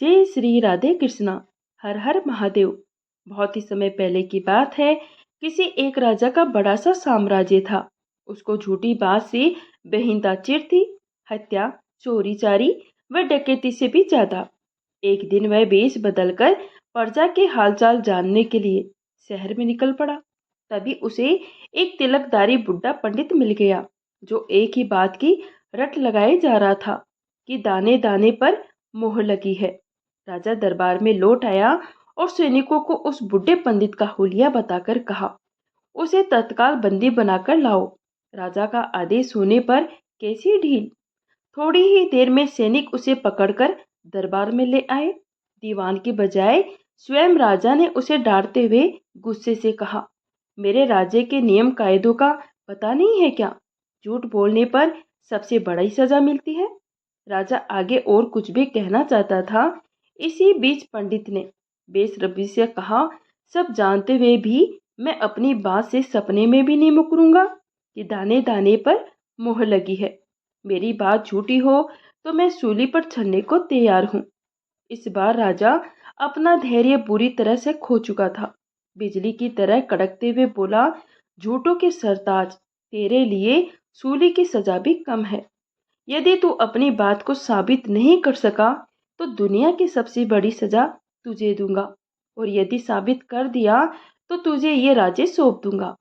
जय श्री राधे कृष्णा। हर हर महादेव। बहुत ही समय पहले की बात है। किसी एक राजा का बड़ा सा साम्राज्य था। उसको झूठी बात से बेहिंदा चिढ़ थी। हत्या, चोरी चारी व डकैती से भी ज्यादा। एक दिन वह वेश बदलकर प्रजा के हालचाल जानने के लिए शहर में निकल पड़ा। तभी उसे एक तिलकधारी बुढ़ा पंडित मिल गया, जो एक ही बात की रट लगाए जा रहा था कि दाने दाने पर मोहर लगी है। राजा दरबार में लौट आया और सैनिकों को उस बूढ़े पंडित का हुलिया बताकर कहा, उसे तत्काल बंदी बनाकर लाओ। राजा का आदेश होने पर कैसी ढील। थोड़ी ही देर में सैनिक उसे पकड़कर दरबार में ले आए। दीवान की बजाय स्वयं राजा ने उसे डांटते हुए गुस्से से कहा, मेरे राज्य के नियम कायदों का पता नहीं है क्या? झूठ बोलने पर सबसे बड़ी सजा मिलती है। राजा आगे और कुछ भी कहना चाहता था। इसी बीच पंडित ने बेसब्री से कहा, सब जानते हुए भी मैं अपनी बात से सपने में भी नहीं मुकरूंगा कि दाने दाने पर मोहर लगी है। मेरी बात झूठी हो तो मैं सूली पर चढ़ने को तैयार हूँ। इस बार राजा अपना धैर्य बुरी तरह से खो चुका था। बिजली की तरह कड़कते हुए बोला, झूठों के सरताज, तेरे लिए सूली की सजा भी कम है। यदि तू अपनी बात को साबित नहीं कर सका तो दुनिया की सबसे बड़ी सजा तुझे दूंगा, और यदि साबित कर दिया तो तुझे ये राज्य सौंप दूंगा।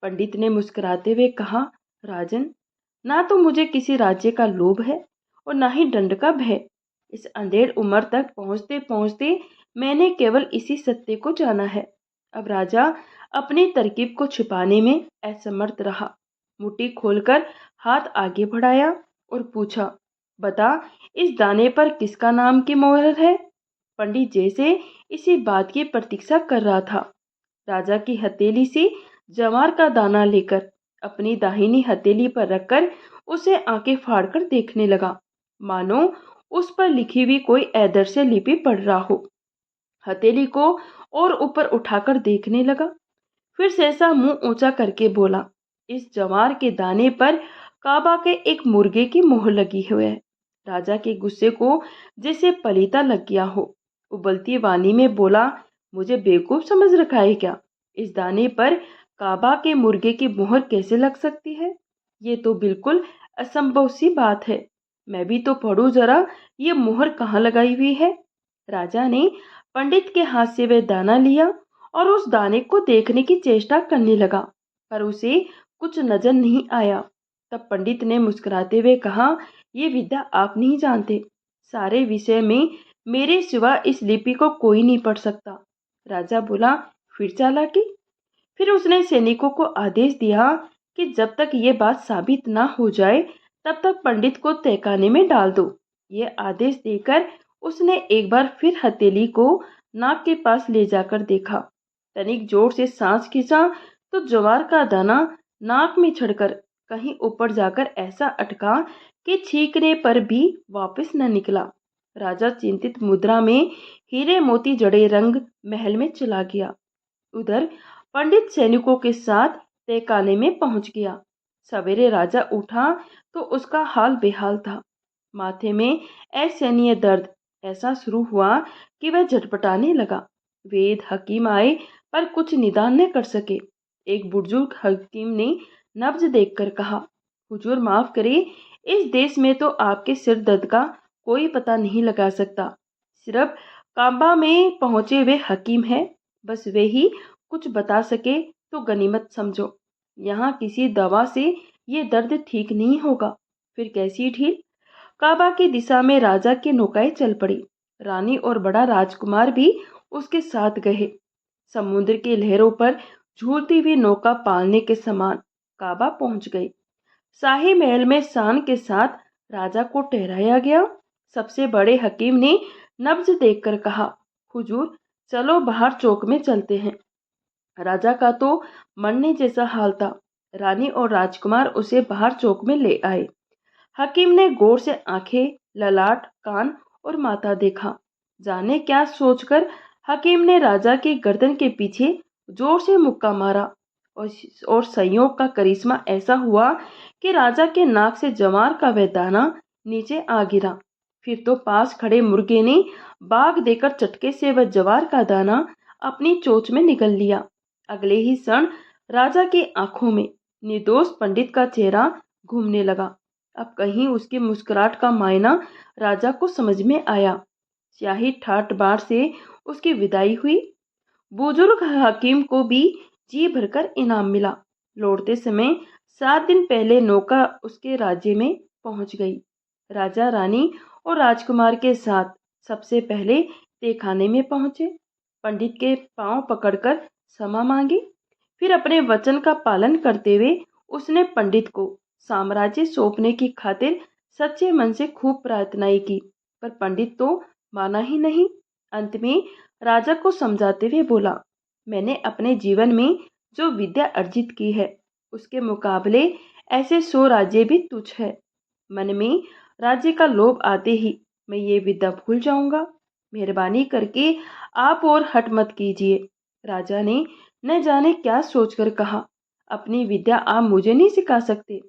पंडित ने मुस्कुराते हुए कहा, राजन, ना तो मुझे किसी राज्य का लोभ है और ना ही दंड का भय। इस अंधेर उम्र तक पहुंचते पहुंचते मैंने केवल इसी सत्य को जाना है। अब राजा अपनी तरकीब को छिपाने में असमर्थ रहा। मुट्ठी खोलकर हाथ आगे बढ़ाया और पूछा, बता, इस दाने पर किसका नाम की मोहर है? पंडित जैसे इसी बात की प्रतीक्षा कर रहा था। राजा की हथेली से जवार का दाना लेकर अपनी दाहिनी हथेली पर रखकर उसे आंखें फाड़कर देखने लगा, मानो उस पर लिखी हुई कोई अदृश्य लिपि पढ़ रहा हो। हथेली को और ऊपर उठाकर देखने लगा, फिर सहसा मुंह ऊंचा करके बोला, इस जवार के दाने पर काबा के एक मुर्गे की मोहर लगी हुई है। राजा के गुस्से को जैसे पलीता लग गया हो। उबलती वाणी में बोला, मुझे बेवकूफ समझ रखा है क्या? इस दाने पर काबा के मुर्गे की मोहर कैसे लग सकती है? ये तो बिल्कुल असंभव सी बात है। मैं भी तो पढ़ूं जरा, ये मोहर कहाँ लगाई हुई है। राजा ने पंडित के हाथ से वह दाना लिया और उस दाने को देखने की चेष्टा करने लगा, पर उसे कुछ नजर नहीं आया। तब पंडित ने मुस्कुराते हुए कहा, ये विद्या आप नहीं जानते। सारे विषय में मेरे सिवा इस लिपि को कोई नहीं पढ़ सकता। राजा बोला, फिर चालाकी। फिर उसने सैनिकों को आदेश दिया कि जब तक ये बात साबित ना हो जाए तब तक पंडित को तहखाने में डाल दो। ये आदेश देकर उसने एक बार फिर हथेली को नाक के पास ले जाकर देखा। तनिक जोर से सांस खींचा तो ज्वार का दाना नाक में चढ़कर कहीं ऊपर जाकर ऐसा अटका कि छींकने पर भी वापस न निकला। राजा चिंतित मुद्रा में हीरे मोती जड़े रंग महल में चला गया। उधर पंडित सैनिकों के साथ तहखाने में पहुंच गया। सवेरे राजा उठा तो उसका हाल बेहाल था। माथे में असहनीय दर्द ऐसा शुरू हुआ कि वह झटपटाने लगा। वेद हकीम आए पर कुछ निदान न कर सके। एक बुजुर्ग हकीम ने नब्ज देखकर कहा, हुजूर माफ करे, इस देश में तो आपके सिर दर्द का कोई पता नहीं लगा सकता। सिर्फ काबा में पहुंचे हुए हकीम है, बस वे ही कुछ बता सके तो गनीमत समझो। यहाँ किसी दवा से ये दर्द ठीक नहीं होगा। फिर कैसी ढील। काबा की दिशा में राजा की नौकाएं चल पड़ी। रानी और बड़ा राजकुमार भी उसके साथ गए। समुद्र की लहरों पर झूलती हुई नौका पालने के समान काबा पहुंच गई। शाही महल में शान के साथ राजा को ठहराया गया। सबसे बड़े हकीम ने नब्ज देखकर कहा, हुजूर, चलो बाहर चौक में चलते हैं। राजा का तो मरने जैसा हाल था। रानी और राजकुमार उसे बाहर चौक में ले आए। हकीम ने गौर से आंखें, ललाट, कान और माथा देखा। जाने क्या सोचकर हकीम ने राजा की गर्दन के पीछे जोर से मुक्का मारा, और संयोग का करिश्मा ऐसा हुआ कि राजा के नाक से जवार का वह दाना नीचे आ गिरा। फिर तो पास खड़े मुर्गे ने बाघ देकर चटके से वह जवार का दाना अपनी चोंच में निगल लिया। अगले ही क्षण राजा की आंखों में निर्दोष पंडित का चेहरा घूमने लगा। अब कहीं उसकी मुस्कुराहट का मायना राजा को समझ में आया। स्याही ठाट बाट से उसकी विदाई हुई। बुजुर्ग हकीम को भी जी भरकर इनाम मिला। लौटते समय 7 दिन पहले नौका उसके राज्य में पहुंच गई। राजा रानी और राजकुमार के साथ सबसे पहले तहखाने में पहुंचे। पंडित के पांव पकड़कर क्षमा मांगी। फिर अपने वचन का पालन करते हुए उसने पंडित को साम्राज्य सौंपने की खातिर सच्चे मन से खूब प्रार्थनाएं की, पर पंडित तो माना ही नहीं। अंत में राजा को समझाते हुए बोला, मैंने अपने जीवन में जो विद्या अर्जित की है उसके मुकाबले ऐसे 100 राज्य भी तुच्छ है। मन में राज्य का लोभ आते ही मैं ये विद्या भूल जाऊंगा। मेहरबानी करके आप और हट मत कीजिए। राजा ने न जाने क्या सोचकर कहा, अपनी विद्या आप मुझे नहीं सिखा सकते?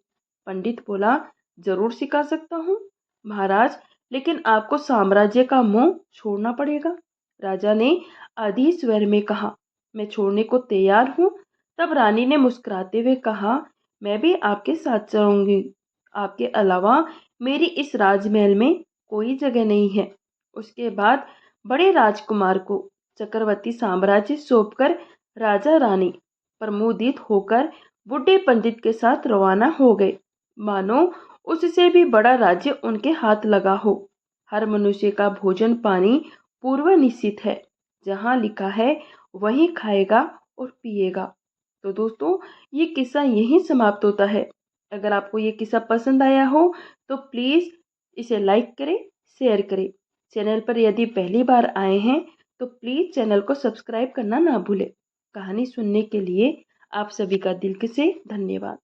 पंडित बोला, जरूर सिखा सकता हूँ महाराज, लेकिन आपको साम्राज्य का मोह छोड़ना पड़ेगा। राजा ने अधीर स्वर में कहा, मैं छोड़ने को तैयार हूँ। तब रानी ने मुस्कुराते हुए कहा, मैं भी आपके साथ चलूंगी। आपके अलावा मेरी इस राजमहल में कोई जगह नहीं है। उसके बाद बड़े राजकुमार को चक्रवर्ती साम्राज्य सौंपकर राजा रानी प्रमुदित होकर बूढ़े पंडित के साथ रवाना हो गए, मानो उससे भी बड़ा राज्य उनके हाथ लगा हो। हर मनुष्य का भोजन पानी पूर्व निश्चित है। जहाँ लिखा है वहीं खाएगा और पिएगा। तो दोस्तों, ये किस्सा यहीं समाप्त होता है। अगर आपको ये किस्सा पसंद आया हो तो प्लीज़ इसे लाइक करें, शेयर करें। चैनल पर यदि पहली बार आए हैं तो प्लीज़ चैनल को सब्सक्राइब करना ना भूलें। कहानी सुनने के लिए आप सभी का दिल से धन्यवाद।